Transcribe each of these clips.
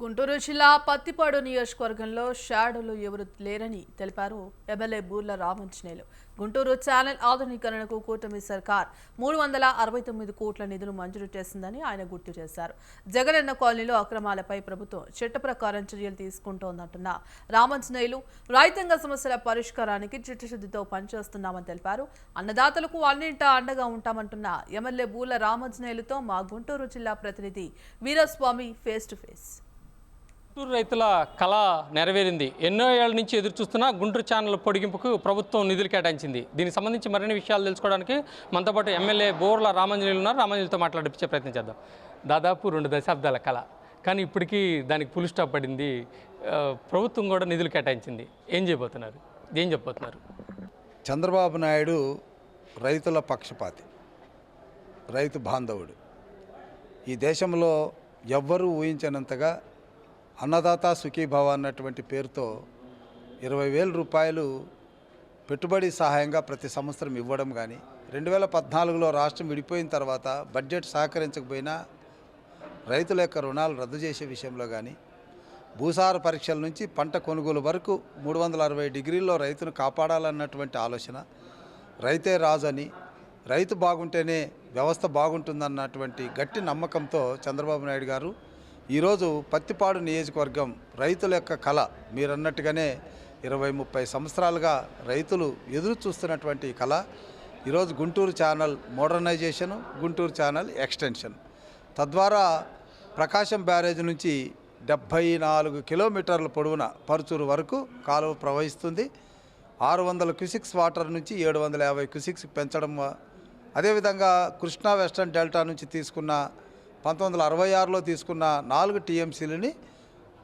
గుంటూరు జిల్లా పత్తిపాడు నియోజకవర్గంలో షాడోలు ఎవరు లేరని తెలిపారు ఎమ్మెల్యే బూర్ల రామాంజనేయులు. గుంటూరు ఛానల్ ఆధునీకరణకు కూటమి సర్కార్ 369 కోట్ల నిధులు మంజూరు చేసిందని ఆయన గుర్తు చేశారు. జగనన్న కాలనీలో అక్రమాలపై ప్రభుత్వం చట్ట ప్రకారం చర్యలు తీసుకుంటోందంటున్న రామాంజనేయులు రైతాంగ సమస్యల పరిష్కారానికి చిత్తశుద్ధితో పనిచేస్తున్నామని తెలిపారు. అన్నదాతలకు అన్నింటా అండగా ఉంటామంటున్న ఎమ్మెల్యే బూర్ల రామాంజనేయులతో మా గుంటూరు జిల్లా ప్రతినిధి Veeraswamy face to face. Guntur రైతుల కళ నెరవేరింది. ఎన్నో ఏళ్ల నుంచి ఎదురు చూస్తున్న గుంటూరు ఛానల్ పొడిగింపుకు ప్రభుత్వం నిధులు కేటాయించింది. దీనికి సంబంధించి మరిన్ని విషయాలు తెలుసుకోవడానికి మనతో పాటు ఎమ్మెల్యే బూర్ల రామాంజనేయులు ఉన్నారు. రామాంజనేయులతో మాట్లాడించే ప్రయత్నం చేద్దాం. దాదాపు 2 దశాబ్దాల కళ, కానీ ఇప్పటికీ దానికి ఫుల్ స్టాప్ పడింది. ప్రభుత్వం కూడా నిధులు కేటాయించింది. ఏం చేయబోతున్నారు, ఏం చెప్పబోతున్నారు? చంద్రబాబు నాయుడు రైతుల పక్షపాతి, రైతు బాంధవుడు. ఈ దేశంలో ఎవ్వరూ ఊహించనంతగా అన్నదాత సుఖీభవ అన్నటువంటి పేరుతో 20,000 రూపాయలు పెట్టుబడి సహాయంగా ప్రతి సంవత్సరం ఇవ్వడం కానీ, 2014లో రాష్ట్రం విడిపోయిన తర్వాత బడ్జెట్ సహకరించకపోయినా రైతుల యొక్క రుణాలు రద్దు చేసే విషయంలో కానీ, భూసార పరీక్షల నుంచి పంట కొనుగోలు వరకు 360 డిగ్రీల్లో రైతును కాపాడాలన్నటువంటి ఆలోచన, రైతే రాజు అని, రైతు బాగుంటేనే వ్యవస్థ బాగుంటుందన్నటువంటి గట్టి నమ్మకంతో చంద్రబాబు నాయుడు గారు ఈరోజు పత్తిపాడు నియోజకవర్గం రైతుల యొక్క కళ, మీరన్నట్టుగానే 20-30 సంవత్సరాలుగా రైతులు ఎదురు చూస్తున్నటువంటి కళ ఈరోజు Guntur channel modernisation, Guntur channel extension, తద్వారా ప్రకాశం బ్యారేజ్ నుంచి 74 కిలోమీటర్ల పొడవున పరుచూరు వరకు కాలువ ప్రవహిస్తుంది. 600 క్యూసిక్స్ వాటర్ నుంచి 750 క్యూసిక్స్ పెంచడం, అదేవిధంగా కృష్ణా వెస్టర్న్ డెల్టా నుంచి తీసుకున్న 1966లో తీసుకున్న 4 టీఎంసీలని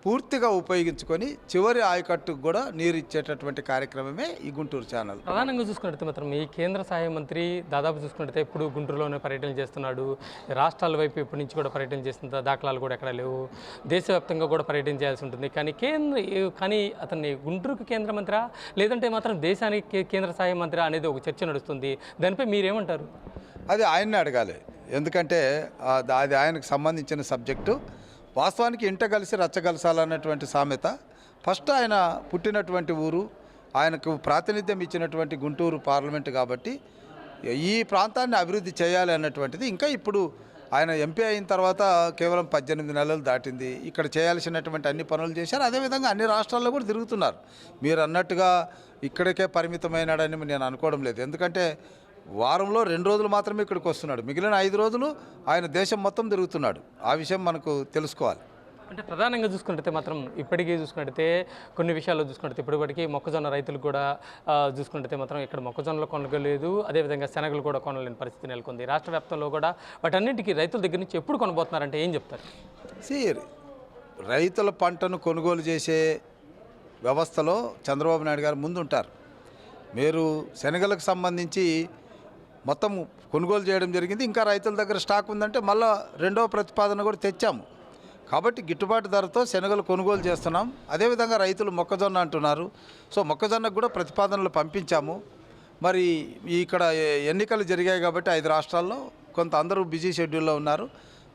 పూర్తిగా ఉపయోగించుకొని చివరి ఆయకట్టుకు కూడా నీరు ఇచ్చేటటువంటి కార్యక్రమమే ఈ గుంటూరు ఛానల్. ప్రధానంగా చూసుకున్నట్టు మాత్రం ఈ కేంద్ర సహాయ మంత్రి దాదాపు చూసుకున్నట్టే ఇప్పుడు గుంటూరులోనే పర్యటన చేస్తున్నాడు. రాష్ట్రాల వైపు ఇప్పటి నుంచి కూడా పర్యటన చేస్తున్న దాఖలాలు కూడా ఎక్కడ లేవు. దేశవ్యాప్తంగా కూడా పర్యటన చేయాల్సి ఉంటుంది. కానీ అతన్ని గుంటూరుకు కేంద్ర మంత్రి లేదంటే మాత్రం దేశానికి కేంద్ర సహాయ మంత్రి అనేది ఒక చర్చ నడుస్తుంది. దానిపై మీరేమంటారు? అది ఆయన్ని అడగాలి, ఎందుకంటే అది ఆయనకు సంబంధించిన సబ్జెక్టు. వాస్తవానికి ఇంట కలిసి రచ్చగలసాలన్నటువంటి సామెత. ఫస్ట్ ఆయన పుట్టినటువంటి ఊరు, ఆయనకు ప్రాతినిధ్యం ఇచ్చినటువంటి గుంటూరు పార్లమెంటు కాబట్టి ఈ ప్రాంతాన్ని అభివృద్ధి చేయాలి అన్నటువంటిది. ఇంకా ఇప్పుడు ఆయన ఎంపీ అయిన తర్వాత కేవలం 18 నెలలు దాటింది. ఇక్కడ చేయాల్సినటువంటి అన్ని పనులు చేశారు. అదేవిధంగా అన్ని రాష్ట్రాల్లో కూడా తిరుగుతున్నారు. మీరు అన్నట్టుగా ఇక్కడికే పరిమితమైనాడని నేను అనుకోవడం లేదు. ఎందుకంటే వారంలో 2 రోజులు మాత్రమే ఇక్కడికి వస్తున్నాడు, మిగిలిన 5 రోజులు ఆయన దేశం మొత్తం తిరుగుతున్నాడు. ఆ విషయం మనకు తెలుసుకోవాలి. అంటే ప్రధానంగా చూసుకుంటే మాత్రం ఇప్పటికీ చూసుకుంటే కొన్ని విషయాల్లో చూసుకుంటే ఇప్పటికీ మొక్కజొన్న రైతులు కూడా చూసుకుంటే మాత్రం ఇక్కడ మొక్కజొన్నలు కొనగలేదు, అదేవిధంగా శనగలు కూడా కొనలేని పరిస్థితి నెలకొంది. రాష్ట్ర వ్యాప్తంలో కూడా వాటన్నింటికీ రైతుల దగ్గర నుంచి ఎప్పుడు కొనబోతున్నారంటే ఏం చెప్తారు? రైతుల పంటను కొనుగోలు చేసే వ్యవస్థలో చంద్రబాబు నాయుడు గారు ముందుంటారు. మీరు శనగలకు సంబంధించి మొత్తం కొనుగోలు చేయడం జరిగింది. ఇంకా రైతుల దగ్గర స్టాక్ ఉందంటే మళ్ళీ 2వ ప్రతిపాదన కూడా తెచ్చాము. కాబట్టి గిట్టుబాటు ధరతో శనగలు కొనుగోలు చేస్తున్నాం. అదేవిధంగా రైతులు మొక్కజొన్న అంటున్నారు. సో మొక్కజొన్నకు కూడా ప్రతిపాదనలు పంపించాము. మరి ఇక్కడ ఎన్నికలు జరిగాయి కాబట్టి 5 రాష్ట్రాల్లో కొంత అందరూ బిజీ షెడ్యూల్లో ఉన్నారు.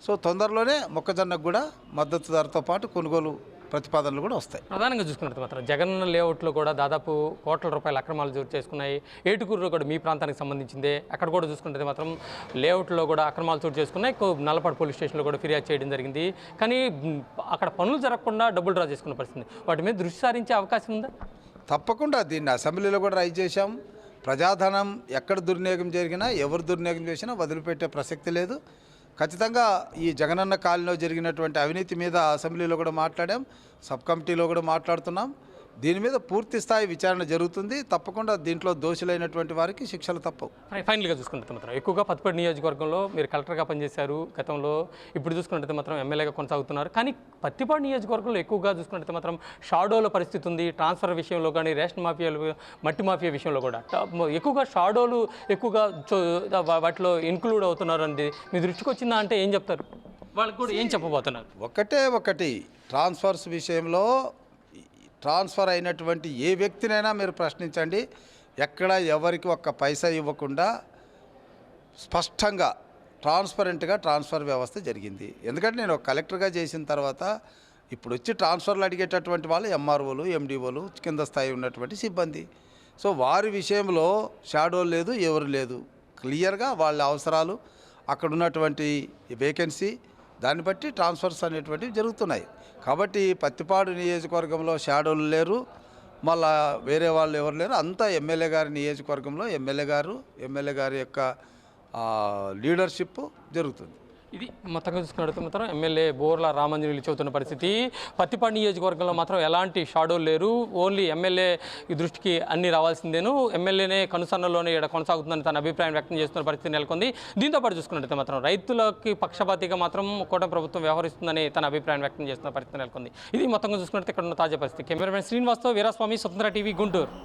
సో తొందరలోనే మొక్కజొన్నకు కూడా మద్దతు ధరతో పాటు కొనుగోలు ప్రతిపాదనలు కూడా వస్తాయి. ప్రధానంగా చూసుకున్నట్టు మాత్రం జగన్ లేఅవుట్లో కూడా దాదాపు కోట్ల రూపాయల అక్రమాలు జోరు చేసుకున్నాయి. ఏటుకూరులో కూడా మీ ప్రాంతానికి సంబంధించిందే, అక్కడ కూడా చూసుకుంటే మాత్రం లేఅవుట్లో కూడా అక్రమాలు చోటు చేసుకున్నాయి. నల్లపాడు పోలీస్ స్టేషన్లో కూడా ఫిర్యాదు చేయడం జరిగింది. కానీ అక్కడ పనులు జరగకుండా డబ్బులు డ్రా చేసుకున్న పరిస్థితి. వాటి మీద దృష్టి సారించే అవకాశం ఉందా? తప్పకుండా. దీన్ని అసెంబ్లీలో కూడా రైజ్ చేశాం. ప్రజాధనం ఎక్కడ దుర్వినియోగం జరిగినా, ఎవరు దుర్వినియోగం చేసినా వదిలిపెట్టే ప్రసక్తి లేదు. ఖచ్చితంగా ఈ జగనన్న కాలనీలో జరిగినటువంటి అవినీతి మీద అసెంబ్లీలో కూడా మాట్లాడాం, సబ్ కమిటీలో కూడా మాట్లాడుతున్నాం. దీని మీద పూర్తి స్థాయి విచారణ జరుగుతుంది. తప్పకుండా దీంట్లో దోషులైనటువంటి వారికి శిక్షలు తప్పవు. ఫైనల్గా చూసుకుంటే మాత్రం ఎక్కువగా పత్తిపాడు నియోజకవర్గంలో మీరు కలెక్టర్గా పనిచేశారు గతంలో, ఇప్పుడు చూసుకుంటే మాత్రం ఎమ్మెల్యేగా కొనసాగుతున్నారు. కానీ పత్తిపాడు నియోజకవర్గంలో ఎక్కువగా చూసుకుంటే మాత్రం షాడోల పరిస్థితి ఉంది. ట్రాన్స్ఫర్ విషయంలో కానీ, రేషన్ మాఫియాలు, మట్టి మాఫియా విషయంలో కూడా ఎక్కువగా షాడోలు ఎక్కువగా వాటిలో ఇన్క్లూడ్ అవుతున్నారు అండి. మీ దృష్టికి వచ్చిందా అంటే ఏం చెప్తారు? వాళ్ళకి కూడా ఏం చెప్పబోతున్నారు? ఒకటి ట్రాన్స్ఫర్స్ విషయంలో ట్రాన్స్ఫర్ అయినటువంటి ఏ వ్యక్తినైనా మీరు ప్రశ్నించండి. ఎక్కడ ఎవరికి ఒక్క పైసా ఇవ్వకుండా స్పష్టంగా ట్రాన్స్పరెంట్గా ట్రాన్స్ఫర్ వ్యవస్థ జరిగింది. ఎందుకంటే నేను ఒక కలెక్టర్గా చేసిన తర్వాత ఇప్పుడు వచ్చి ట్రాన్స్ఫర్లు అడిగేటటువంటి వాళ్ళు ఎంఆర్ఓలు ఎండిఓలు కింద స్థాయి ఉన్నటువంటి సిబ్బంది. సో వారి విషయంలో షాడో లేదు, ఎవరు లేదు. క్లియర్గా వాళ్ళ అవసరాలు, అక్కడ ఉన్నటువంటి వేకెన్సీ, దాన్ని బట్టి ట్రాన్స్ఫర్స్ అనేటువంటివి జరుగుతున్నాయి. కాబట్టి పత్తిపాడు నియోజకవర్గంలో షాడోలు లేరు, మళ్ళా వేరే వాళ్ళు ఎవరు లేరు. అంతా ఎమ్మెల్యే గారి నియోజకవర్గంలో ఎమ్మెల్యే గారి యొక్క లీడర్షిప్ జరుగుతుంది. ఇది మొత్తంగా చూసుకున్నట్టు మాత్రం ఎమ్మెల్యే బోర్ల రామాంజనేయులు చెబుతున్న పరిస్థితి. పత్తిపాడు నియోజకవర్గంలో మాత్రం ఎలాంటి షాడోలు లేరు, ఓన్లీ ఎమ్మెల్యే ఈ దృష్టికి అన్ని రావాల్సిందేను, ఎమ్మెల్యేనే కనుసన్నలోనే ఇక్కడ కొనసాగుతుందని తన అభిప్రాయం వ్యక్తం చేస్తున్న పరిస్థితి నెలకొంది. దీంతో పాటు చూసుకున్నట్టు మాత్రం రైతులకి పక్షపాతిగా మాత్రం కూటమి ప్రభుత్వం వ్యవహరిస్తుందని తన అభిప్రాయం వ్యక్తం చేస్తున్న పరిస్థితి నెలకొంది. ఇది మొత్తంగా చూసుకున్నట్టు ఇక్కడ ఉన్న తాజా పరిస్థితి. కెమెరామెన్ శ్రీనివాస్తో వీరాస్వామి, స్వతంత్ర టీవీ, గుంటూరు.